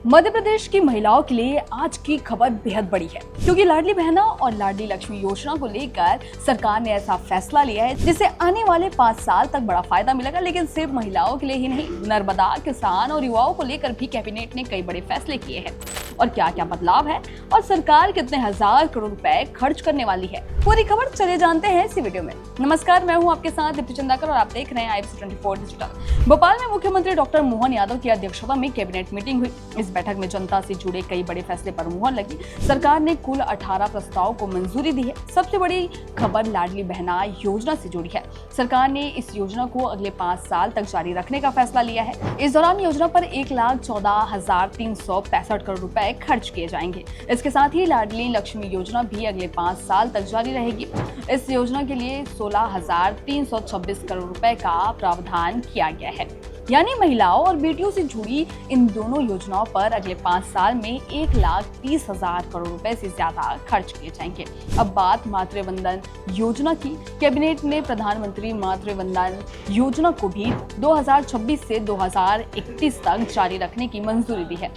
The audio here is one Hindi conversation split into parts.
मध्य प्रदेश की महिलाओं के लिए आज की खबर बेहद बड़ी है, क्योंकि लाडली बहना और लाडली लक्ष्मी योजना को लेकर सरकार ने ऐसा फैसला लिया है जिससे आने वाले 5 साल तक बड़ा फायदा मिलेगा। लेकिन सिर्फ महिलाओं के लिए ही नहीं, नर्मदा, किसान और युवाओं को लेकर भी कैबिनेट ने कई बड़े फैसले किए हैं। और क्या क्या बदलाव है और सरकार कितने हजार करोड़ रुपए खर्च करने वाली है, पूरी खबर चले जानते हैं इसी वीडियो में। नमस्कार, मैं हूं आपके साथ दीप्ति चंदाकर और आप देख रहे हैं IBC24 डिजिटल। भोपाल में मुख्यमंत्री डॉक्टर मोहन यादव की अध्यक्षता में कैबिनेट मीटिंग हुई। इस बैठक में जनता से जुड़े कई बड़े फैसले पर मुहर लगी। सरकार ने कुल 18 प्रस्ताव को मंजूरी दी है। सबसे बड़ी खबर लाडली बहना योजना से जुड़ी है। सरकार ने इस योजना को अगले 5 साल तक जारी रखने का फैसला लिया है। इस दौरान योजना पर 1,14,365 करोड़ रुपए खर्च किए जाएंगे। इसके साथ ही लाडली लक्ष्मी योजना भी अगले 5 साल तक जारी रहेगी। इस योजना के लिए 16,326 करोड़ रुपए का प्रावधान किया गया है। यानी महिलाओं और बेटियों से जुड़ी इन दोनों योजनाओं पर अगले 5 साल में 1,30,000 करोड़ रुपए से ज्यादा खर्च किए जाएंगे। अब बात मातृवंदन योजना की। कैबिनेट ने प्रधानमंत्री मातृवंदन योजना को भी 2026 से 2031 तक जारी रखने की मंजूरी दी है।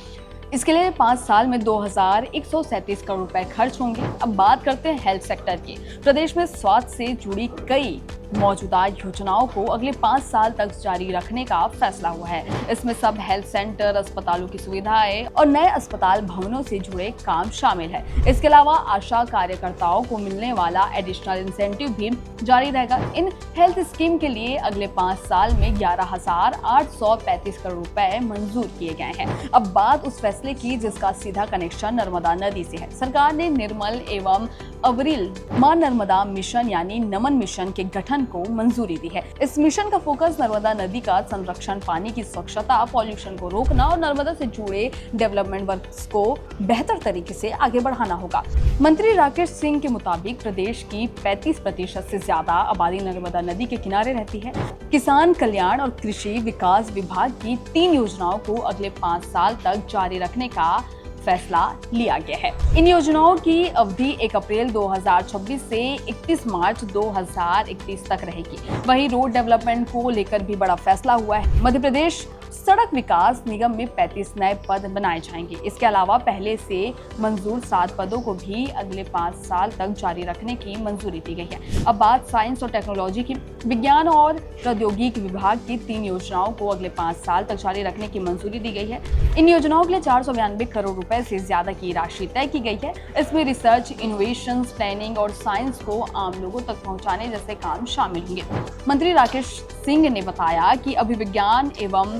इसके लिए 5 साल में 2,137 करोड़ रुपए खर्च होंगे। अब बात करते हैं हेल्थ सेक्टर की। प्रदेश में स्वास्थ्य से जुड़ी कई मौजूदा योजनाओं को अगले 5 साल तक जारी रखने का फैसला हुआ है। इसमें सब हेल्थ सेंटर, अस्पतालों की सुविधाएं और नए अस्पताल भवनों से जुड़े काम शामिल है। इसके अलावा आशा कार्यकर्ताओं को मिलने वाला एडिशनल इंसेंटिव भी जारी रहेगा। इन हेल्थ स्कीम के लिए अगले 5 साल में 11,835 करोड़ रुपए मंजूर किए गए हैं। अब बात उस फैसले की जिसका सीधा कनेक्शन नर्मदा नदी से है। सरकार ने निर्मल एवं अविरल मां नर्मदा मिशन यानी नमन मिशन के गठन को मंजूरी दी है। इस मिशन का फोकस नर्मदा नदी का संरक्षण, पानी की स्वच्छता, पॉल्यूशन को रोकना और नर्मदा से जुड़े डेवलपमेंट वर्क्स को बेहतर तरीके से आगे बढ़ाना होगा। मंत्री राकेश सिंह के मुताबिक प्रदेश की 35% से ज्यादा आबादी नर्मदा नदी के किनारे रहती है। किसान कल्याण और कृषि विकास विभाग की 3 योजनाओं को अगले 5 साल तक जारी रखने का फैसला लिया गया है। इन योजनाओं की अवधि 1 अप्रैल 2026 से 31 मार्च 2031 तक रहेगी। वहीं रोड डेवलपमेंट को लेकर भी बड़ा फैसला हुआ है। मध्य प्रदेश सड़क विकास निगम में 35 नए पद बनाए जाएंगे। इसके अलावा पहले से मंजूर 7 पदों को भी अगले 5 साल तक जारी रखने की मंजूरी दी गई है। अब बात साइंस और टेक्नोलॉजी की। विज्ञान और प्रौद्योगिकी विभाग की 3 योजनाओं को अगले 5 साल तक जारी रखने की मंजूरी दी गई है। इन योजनाओं के लिए 492 करोड़ रुपए से ज्यादा की राशि तय की गई है। इसमें रिसर्च, इनोवेशन, प्लानिंग और साइंस को आम लोगों तक पहुंचाने जैसे काम शामिल होंगे। मंत्री राकेश सिंह ने बताया कि अभिविज्ञान एवं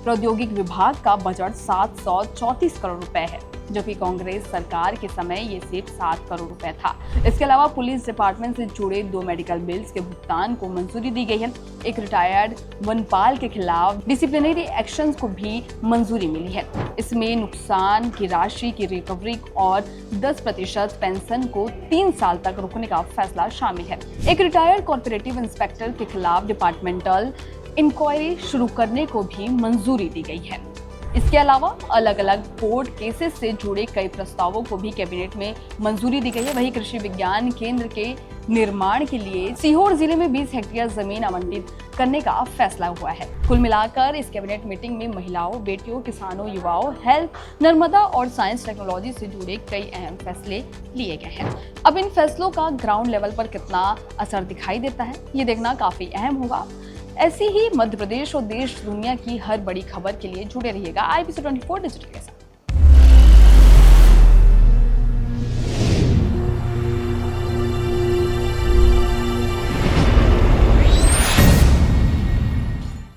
प्रौद्योगिकी विभाग का बजट 734 करोड़ रुपए है, जबकि कांग्रेस सरकार के समय ये सिर्फ 7 करोड़ रुपए था। इसके अलावा पुलिस डिपार्टमेंट से जुड़े 2 मेडिकल बिल्स के भुगतान को मंजूरी दी गई है। एक रिटायर्ड वनपाल के खिलाफ डिसिप्लिनरी एक्शंस को भी मंजूरी मिली है। इसमें नुकसान की राशि की रिकवरी और 10% पेंशन को 3 साल तक रोकने का फैसला शामिल है। एक रिटायर्ड कॉर्पोरेटिव इंस्पेक्टर के खिलाफ डिपार्टमेंटल इंक्वायरी शुरू करने को भी मंजूरी दी गई है। इसके अलावा अलग अलग कोर्ट केसेस से जुड़े कई प्रस्तावों को भी कैबिनेट में मंजूरी दी गई है। वहीं कृषि विज्ञान केंद्र के निर्माण के लिए सीहोर जिले में 20 हेक्टेयर जमीन आवंटित करने का फैसला हुआ है। कुल मिलाकर इस कैबिनेट मीटिंग में महिलाओं, बेटियों, किसानों, युवाओं, हेल्थ, नर्मदा और साइंस टेक्नोलॉजी से जुड़े कई अहम फैसले लिए गए हैं। अब इन फैसलों का ग्राउंड लेवल पर कितना असर दिखाई देता है, ये देखना काफी अहम होगा। ऐसी ही मध्य प्रदेश और देश दुनिया की हर बड़ी खबर के लिए जुड़े रहिएगा IBC24 डिजिटल के साथ।